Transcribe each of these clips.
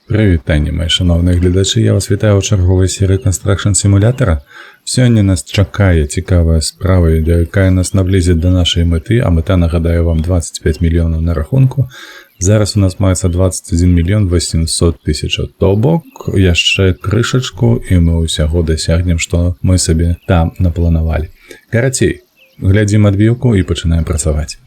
Прывітанне, мои шановныя гледачы, я вас вітаю ў чарговай серыі Construction Simulator. Сёння нас чакае цікавая справа, якая нас наблізіць да нашай мэты, а мэта, нагадаю вам, 25 мільёнаў на рахунку. Зараз у нас маецца 21 мільён 800 тысячаў. То бок, яшчэ крышачку, і мы ўсяго дасягнем, што мы сабе там напланавалі. Карацей, глядзім адбіўку і пачынаем працаваць.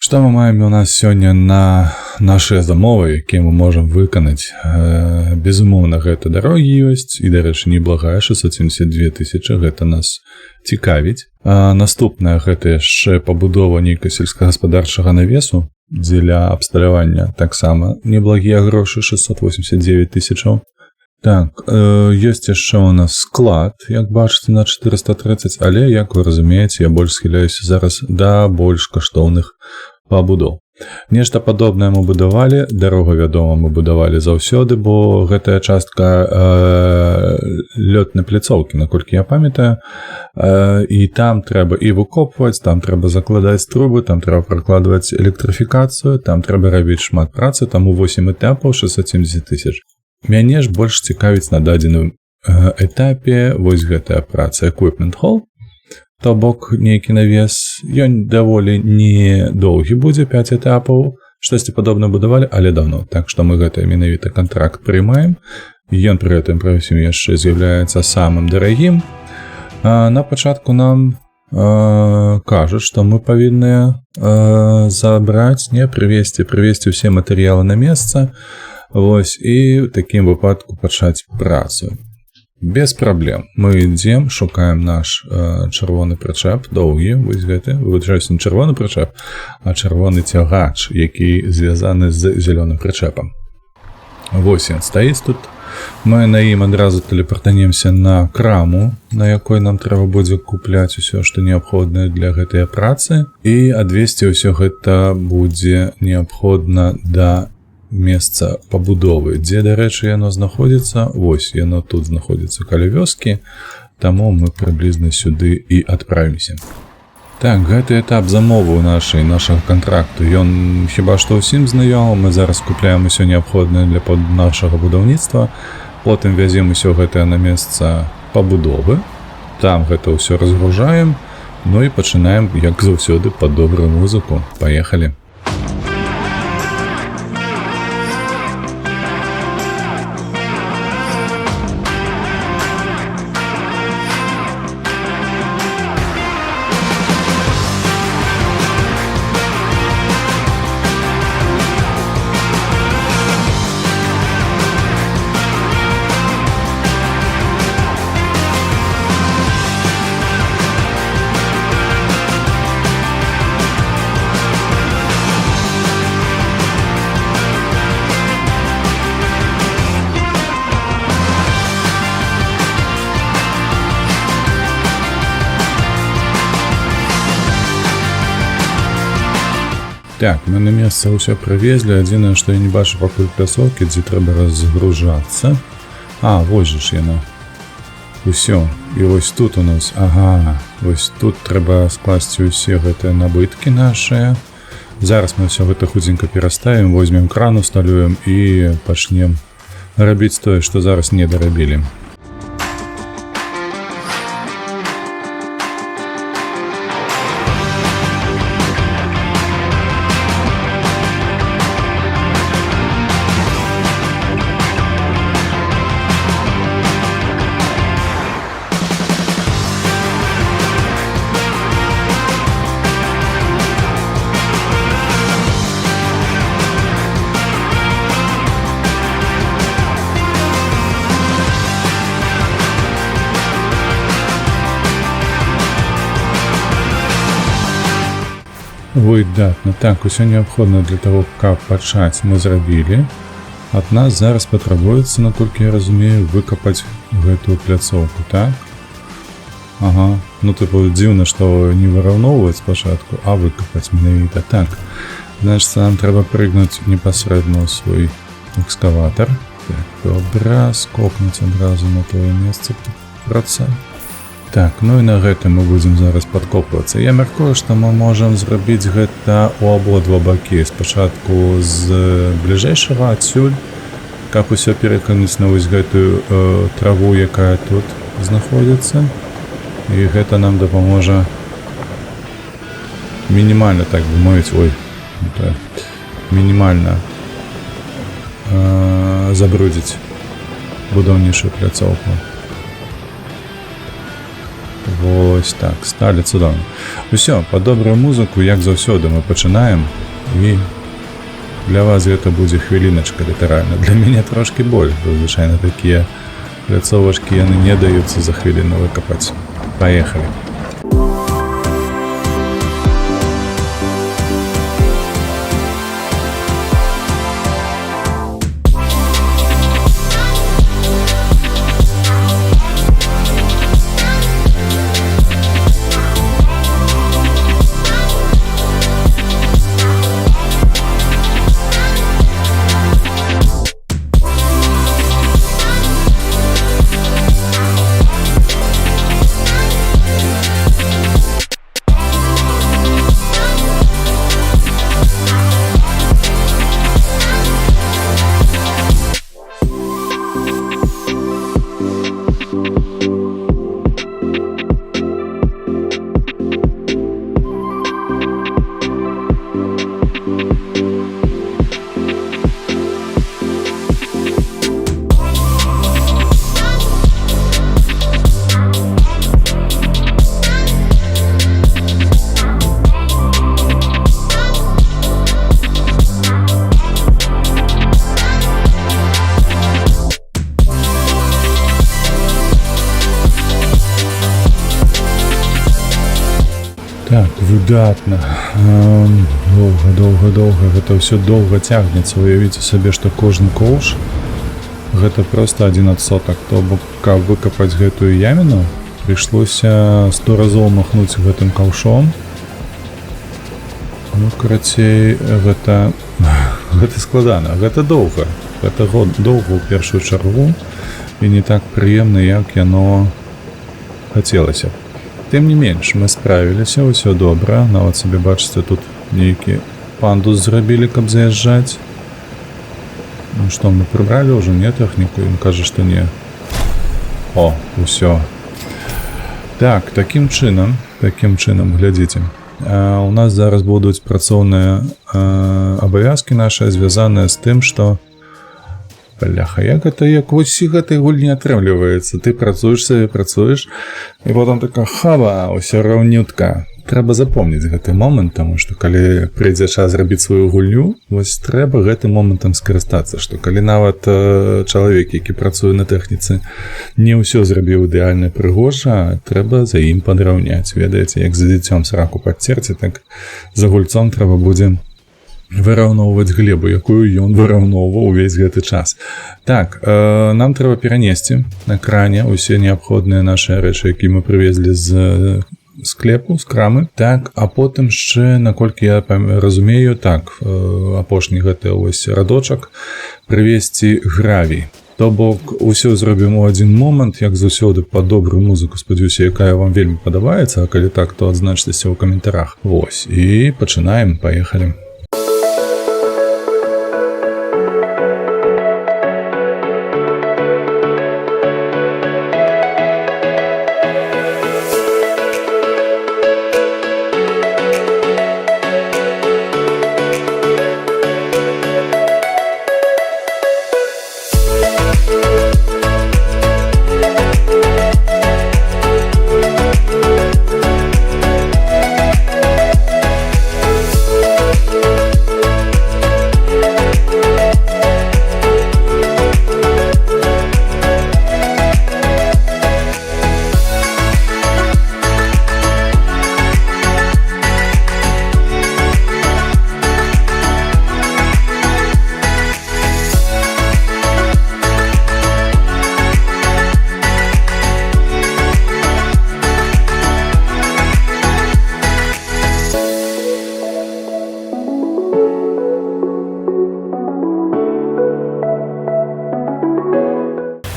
Што мы маем у нас сёння на нашыя замовы, якія мы можам выканаць? Безумоўна, гэта дарогі ёсць, і, дарэчы, неблагая, 672 тысячы, гэта нас цікавіць. Наступная, гэта яшчэ пабудова нейкай сельскагаспадарчага навесу дзеля абсталявання, таксама неблагія грошы, 689 тысячаў. Так, ёсць яшчэ у нас склад, як бачыце, на 430, але, як вы разумееце, я больш схіляюся зараз да больш каштоўных пабудоў. Нешта падобнае мы будавалі, дарогу, вядома, мы будавалі заўсёды, бо гэтая частка лётнай пляцоўкі, наколькі я памятаю, і там трэба і выкопваць, там трэба закладаць трубы, там трэба пракладваць электрыфікацыю, там трэба рабіць шмат працы, таму 8 этапаў, 670 тысяч. Мяне ж больш цікавіць на дадзеным этапе вось гэтая праца Equipment Hall, то бок нейкі навес, ён даволі недоўгі будзе, 5 этапаў, штосьці падобна будавалі, але даўно, так што мы гэта менавіта кантракт прыймаем, ён пры гэтым просім яшчэ з'яўляецца самым дарагім. На пачатку нам кажуць, што мы павінны забраць, прывесці ўсе матэрыялы на месца, вось, і ў такім выпадку пачаць працу. Без праблем. Мы ідзем, шукаем наш чырвоны прычэп, доўгі, вось гэты, выбачаюся, не чырвоны прычэп, а чырвоны цягач, які звязаны з зялёным прычэпам. Вось ён стаіць тут. Мы на ім адразу тэлепартанемся на краму, на якой нам трэба будзе купляць усё, што неабходнае для гэтай працы, і адвесці ўсё гэта будзе неабходна да месца пабудовы, дзе, дарэчы, яно знаходзіцца. Вось, яно тут знаходзіцца каля вёскі, таму мы прыблізна сюды і адправімся. Так, гэты этап замовы нашага кантракту, ён хіба што ўсім знаёмы. Мы зараз купляем усё неабходнае для нашага будаўніцтва, потым вязем усё гэтае на месца пабудовы, там гэта ўсё разгружаем, ну і пачынаем, як заўсёды, пад добрую музыку. Паехалі! Так, мы на месца ўсё прывезлі. Адзінае, што я не бачу пакуль пляцоўкі, дзе трэба разгружацца. Вось жа ж яна. Усё. І вось тут у нас, вось тут трэба скласці ўсе гэтыя набыткі нашыя. Зараз мы ўсё гэта худзенька пераставім, возьмем кран, усталюем і пачнем рабіць тое, што зараз не дарабілі. Выдатна. Так, усё неабходна для таго, каб пачаць, мы зрабілі. Ад нас зараз патрабуецца, наколькі я разумею, выкапаць гэтую пляцоўку, так? Ну, дзіўна, што не выраўноўваць спачатку, а выкапаць менавіта. Так, значыць, нам трэба прыгнуць непасрэдна ў свой экскаватар. Так, добра, скокнуць адразу на тое месца. праца. Так, ну і на гэтым мы будзем зараз падкопвацца. Я мяркую, што мы можам зрабіць гэта ў абодва бакі. Спачатку з бліжэйшага адсюль, каб усё перакінуць на вось гэтую траву, якая тут знаходзіцца. І гэта нам дапаможа мінімальна, так бы мовіць, мінімальна забрудзіць будаўнічую пляцоўку. Вось так, сталі цудоўна. Усё, па добрую музыку, як заўсёды, мы пачынаем, і для вас гэта будзе хвіліначка літаральна. Для мяне трошкі боль, бо звычайна такія пляцовачкі, яны не даюцца за хвіліну выкапаць. Паехалі. Так, выдатна. Доўга, гэта ўсё доўга цягнецца. Уявіце сабе, што кожны коўш гэта проста 1 адсотак. То бок, каб выкапаць гэтую яміну, прыйшлося 100 разоў махнуць гэтым каўшом. Ну, карацей, гэта складана, гэта доўга. Гэта доўга ў першую чаргу і не так прыемна, як яно хацелася. Тым не менш, мы справіліся, ўсё добра. Нават сабе бачыце, тут нейкі пандус зрабілі, каб заязджаць. Ну што, мы прыбралі ўжо, не, тэхніку? Ён кажа, што не. О, усё. Так, такім чынам, глядзіце. У нас зараз будуць працоўныя абавязкі нашыя, звязаныя з тым, што бляха, як вось і гэтай гульні атрымліваецца. Ты працуеш сабе, і потом така хаба, ўсё раўнютка. Трэба запомніць гэты момант, таму што калі прыйдзе час зрабіць сваю гульню, вось трэба гэтым момантам скарыстацца, што калі нават чалавек, які працуе на тэхніцы, не ўсё зрабіў ідэальна прыгожа, трэба за ім падраўняць. Ведаеце, як за дзіцём сраку падцерці, так за гульцом трэба будзе выраўноўваць глебу, якую ён выраўноўваў увесь гэты час. Так, нам трэба перанесці на кране усе неабходныя нашыя рэчы, якія мы прывезлі з склепу, з крамы. Так, а потым яшчэ, наколькі я разумею, так, апошні гэты ось радочак, прывезці гравій. То бок, усё зробім у адзін момант, як заўсёды, па добрую музыку, спадзяюся, якая вам вельмі падабаецца, а калі так, то адзначтеся ў каментарах. Вось, і пачынаем, паехалі.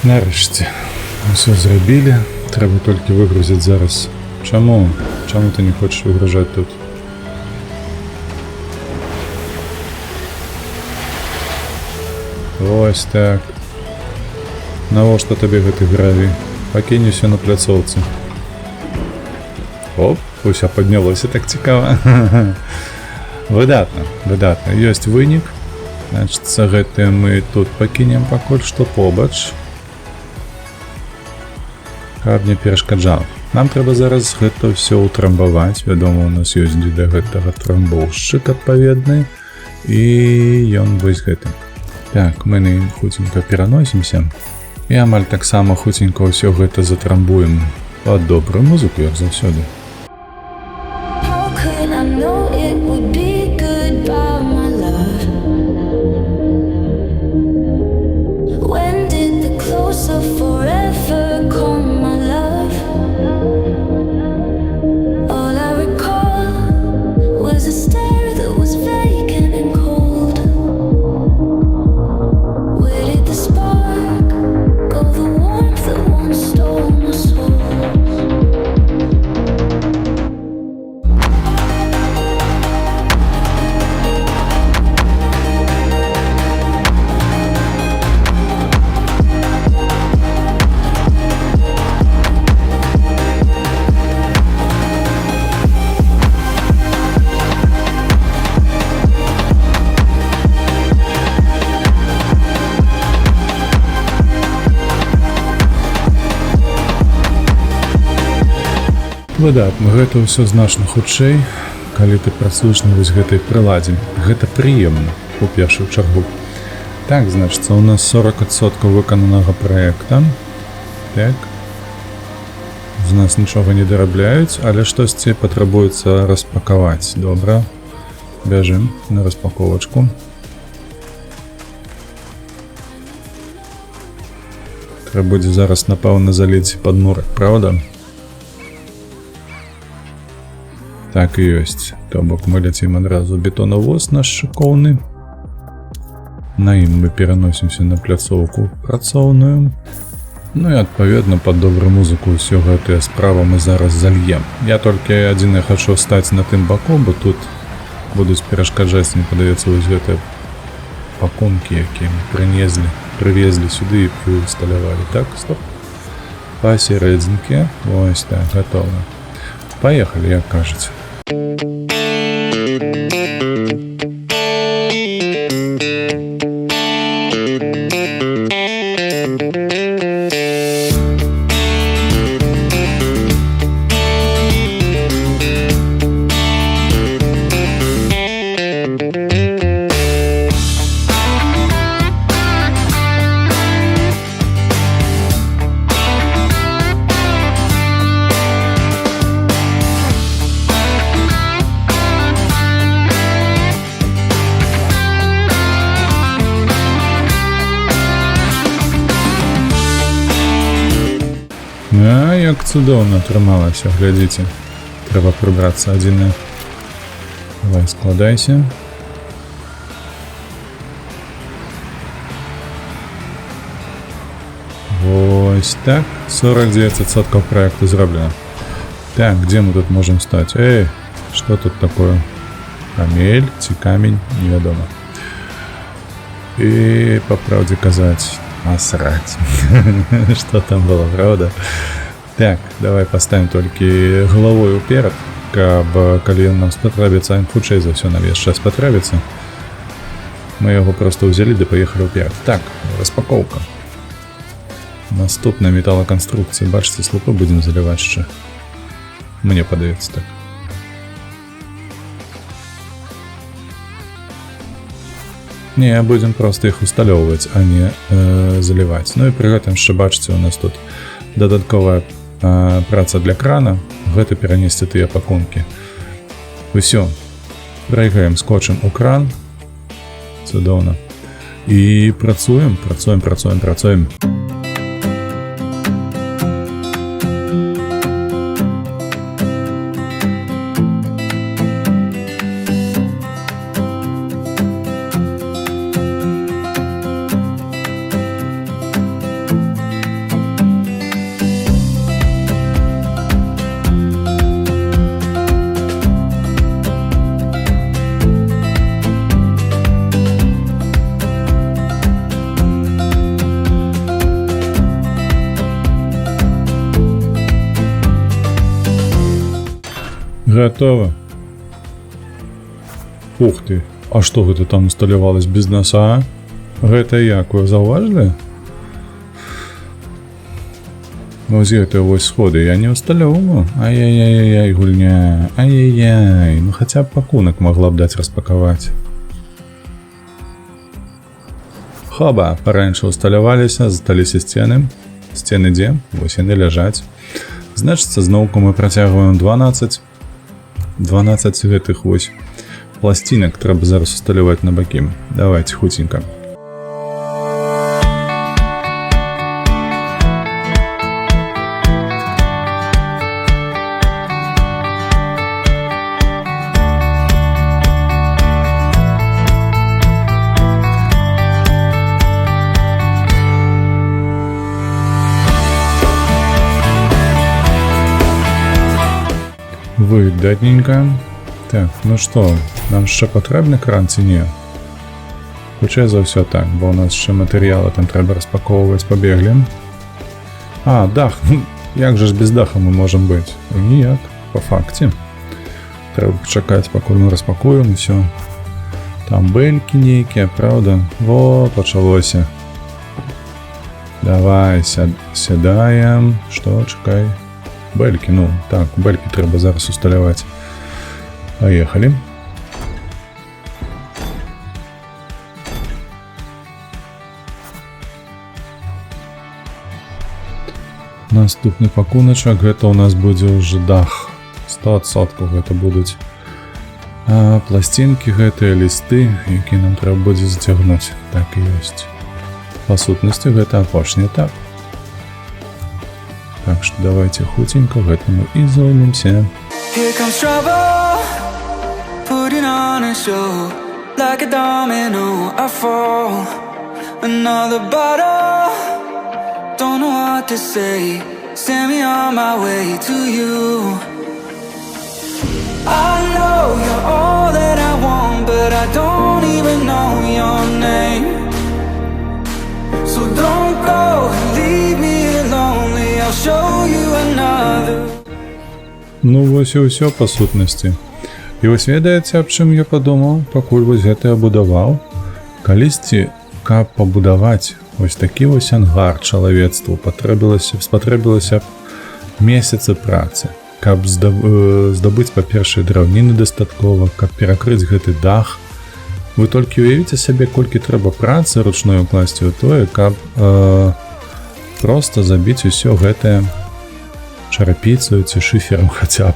Нарэшце, усё зрабілі, трэба толькі выгрузіць зараз. Чаму ты не хочаш выгружаць тут? Вось так. Навошта табе гэты гравій? Пакінь усё на пляцоўцы. Оп, усё паднялося так цікава. Выдатна. Ёсць вынік. Значыцца, гэтае мы тут пакінем пакуль што побач. Каб не перашкаджаў. Нам трэба зараз гэта ўсё ўтрамбаваць. Вядома, у нас ёсць для гэтага трамбоўшчык адпаведны. І ён вось гэты. Так, мы на ім хуценька пераносімся. І амаль таксама хуценька ўсё гэта затрамбуем пад добрую музыку, як заўсёды. Выдатна, гэта ўсё значна хутчэй, калі ты працуеш на вось гэтай прыладзе. Гэта прыемна, у першую чаргу. Так, значыцца, у нас 40% выкананага праекта. Так. З нас нічога не дарабляюць, але штосьці патрабуецца распакаваць. Добра. Бяжым на распаковачку. Трэба будзе зараз, напэўна, заліць падмурак, правда? Так і ёсць. То бок мы ляцім адразу бетонавоз наш шыкоўны. На ім мы пераносімся на пляцоўку працоўную. Ну і адпаведна пад добрую музыку ўсё гэтыя справы мы зараз зальем. Я толькі адзінае хачу стаць на тым баком, бо тут будуць перашкаджаць, мне падаецца, вось гэтыя пакункі, якія мы прывезлі сюды і прысталявалі. Так, стоп. Пасерэдзінкі. Вось так, гатова. Паехалі, як кажуць. А, як цудоўна атрымалася, глядзіце. Трэба прыбрацца адзінае. Давай, складайся. Вось так. 49% проекту зроблена. Так, где мы тут можем стать? Эй, что тут такое? Камель, ці камень, невядома. И, по правде казать, насрать. Что там было, правда? Так, давай поставим только головой уперед, каб калі нам спатрэбіцца, ім хутчэй за ўсё нам яшчэ спатрэбіцца. Мы яго просто ўзялі ды паехалі ўперад. Так, распаковка. Наступная металлоконструкция. Бачыце, слупы будем заливать яшчэ. Мне падаецца так. Не, будем просто их усталёўваць, а не заливать. Ну і пры гэтым яшчэ бачыце, у нас тут дадатковая праца для крана. Гэта перанесці тыя пакункі. Усё. Прайграем скотчем у кран. Цудоўна. І працуем. Готово. Ух ты, а што гэта там усталявалось без носа? Гэта як, вы заўважылі? Вось гэта вось сходы я не усталёўваю. Ай-яй-яй-яй, гульня. Ай-яй-яй, ну хаця б пакунак магла б даць распакаваць. Хоба, парэньше усталяваліся, засталіся сцены. Сцены дзе? Вось яны ляжаць. Значыцца, зноўку мы працягваем 12 гэтых вось пласцінак трэба зараз усталяваць на бакі. Давайте хуценька. Выдатненько. Так, ну што, нам яшчэ патрэбны кран ці не? Хутчэй за ўсё так, бо ў нас яшчэ матэрыялы там трэба распакоўваць, пабеглі. А, дах, як жа ж без даха мы можам быць? Ніяк, па факце. Трэба пачакаць, пакуль мы распакуем усё. Там бэлькі нейкія, правда? Во, пачалося. Давай, сядаем. Што, чакай. Бэлькі, ну, так, бэлькі трэба зараз усталяваць. Поехали. Наступны пакуначак, гэта у нас будзе ўжо дах. 100% гэта будуць пласцінкі, гэтыя лісты, якія нам трэба будзе зацягнуць. Так і ёсць. Па сутнасці гэта апошні этап. Так што давайте хуценька гэтаму і зоймемся. Here comes trouble, putting on a show. Like a domino, I fall. Another bottle, don't know what to say. Send me on my way to you. I know you're all that I want, but I don't even know your name. So don't go and leave me lonely, I'll show you another. Ну вось і ўсё па сутнасці. І вось ведаеце, аб чым я падумаў, пакуль вось гэта я будаваў? Калісьці, каб пабудаваць вось такі вось ангар чалавецтву, спатрэбілася б месяцы працы. Каб здабыць, па-першае, драўніны дастаткова, каб перакрыць гэты дах. Вы толькі уявіце сабе, колькі трэба працы ручной укласці ў тое, каб проста забіць усё гэтае чарапіцаю ці шыферам хаця б.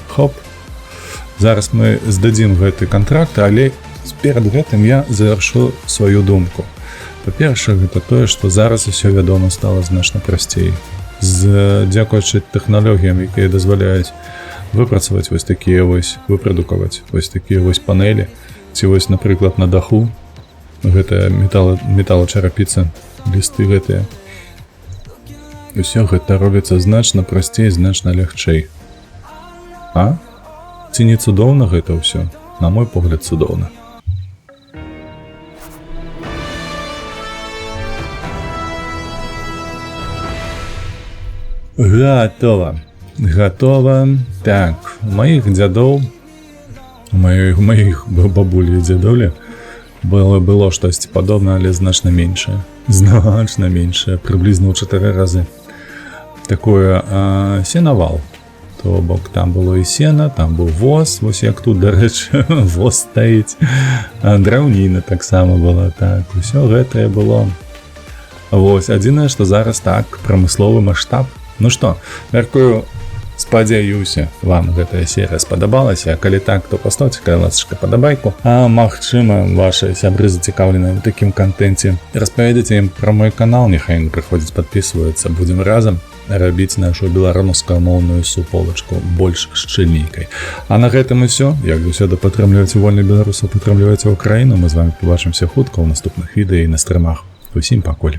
Хоп. Зараз мы здадзім гэты кантракт, але перад гэтым я завяршу сваю думку. Па-першае, гэта тое, што зараз усё вядома стала значна прасцей. Дзякуючы тэхналогіям, якія дазваляюць выпрацаваць вось такія вось, выпрадукаваць вось такія вось панелі, ці вось, напрыклад, на даху гэтая металачарапіца, лісты гэтыя. Усё гэта робіцца значна прасцей, значна лягчэй. А? Ці не цудоўна гэта ўсё? На мой погляд, цудоўна. Гатова. Гатова. Так, у маіх дзядоў, у маіх бабулі і дзядулі было штосьці падобна, але значна меншае. Значна меншае, прыблізна ў 4 разы. Такое сенавал. То бок там было і сена, там быў воз, вось як тут, дарэчы, воз стаіць. Драўніна таксама была, так, усё гэтае было. Вось, адзінае, што зараз так, прамысловы маштаб. Ну што, мяркую, спадзяюся, вам гэтая серыя спадабалася, а калі так, то паставце, калі ласачка, падабайку. А магчыма, ваши сябры зацікаўлены ў такім кантэнце. Распавядайце ім пра мой канал, няхай не прыходзіць, падпісваюцца. Будзем разам рабіць нашу беларускамоўную суполачку больш шчыльнейкай. А на гэтым усё. Як заўсёды, падтрымлівайце вольных беларусаў, падтрымлівайце Украіну. Мы з вами побачымся хутка ў наступных відэа і на стрымах. Усім пакуль.